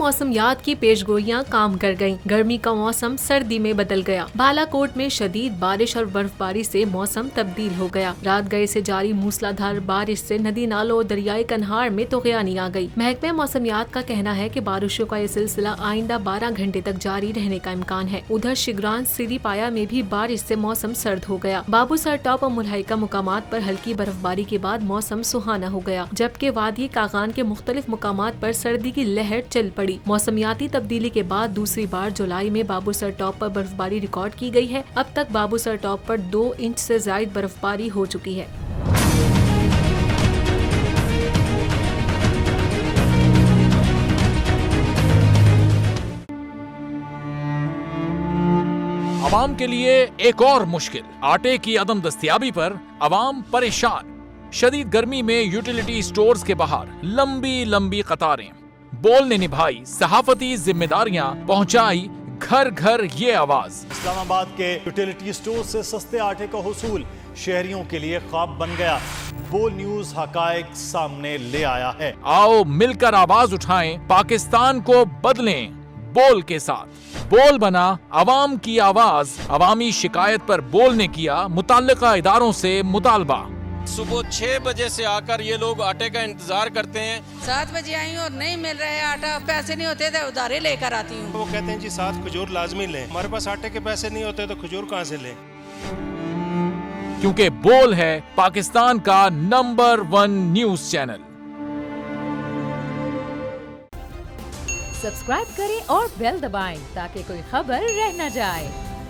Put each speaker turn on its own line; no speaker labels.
मौसमियात की पेशगोइयां काम कर गयीं। गर्मी का मौसम सर्दी में बदल गया। बालाकोट में शदीद बारिश और बर्फबारी से मौसम तब्दील हो गया। रात गए से जारी मूसलाधार बारिश से नदी नालों और दरियाई कन्हार में तूफ़ानी आ गई। महकमे मौसमियात का कहना है कि बारिशों का ये सिलसिला आइंदा 12 घंटे तक जारी रहने का इम्कान है। उधर शिगरान सिरीपाया में भी बारिश से मौसम सर्द हो गया। बाबूसर टॉप और मुल्हाइका मुकामात पर हल्की बर्फबारी के बाद मौसम सुहाना हो गया, जबकि वादी कागान के मुख्तलिफ मुकामात पर सर्दी की लहर चल पड़ी। मौसमियाती तब्दीली के बाद दूसरी बार जुलाई में बाबूसर टॉप पर बर्फबारी रिकॉर्ड की गई है। अब तक बाबूसर टॉप पर 2 इंच से ज्यादा बर्फबारी हो चुकी है।
अवाम के लिए एक और मुश्किल, आटे की अदम दस्तियाबी पर अवाम परेशान। शदीद गर्मी में यूटिलिटी स्टोर्स के बाहर लंबी लंबी कतारें। बोल ने निभाई सहाफती जिम्मेदारियां, पहुंचाई घर घर ये आवाज।
इस्लामाबाद के यूटिलिटी स्टोर से सस्ते आटे का हुसूल शहरियों के लिए ख्वाब बन गया। बोल न्यूज हकायक सामने ले आया है।
आओ मिलकर आवाज उठाएं, पाकिस्तान को बदलें बोल के साथ। बोल बना अवाम की आवाज। अवामी शिकायत पर बोल ने किया मुताल्लिका इदारों से मुतालबा।
सुबह 6 बजे से आकर ये लोग आटे का इंतजार करते हैं।
7 बजे आई और नहीं मिल रहे आटा, पैसे नहीं होते थे उधारे लेकर आती हूँ।
वो कहते हैं जी 7 खजूर लाजमी लें। हमारे पास आटे के पैसे नहीं होते तो खजूर कहाँ से लें?
क्योंकि बोल है पाकिस्तान का नंबर 1 न्यूज चैनल।
सब्सक्राइब करें और बेल दबाएं ताकि कोई खबर रह न जाए।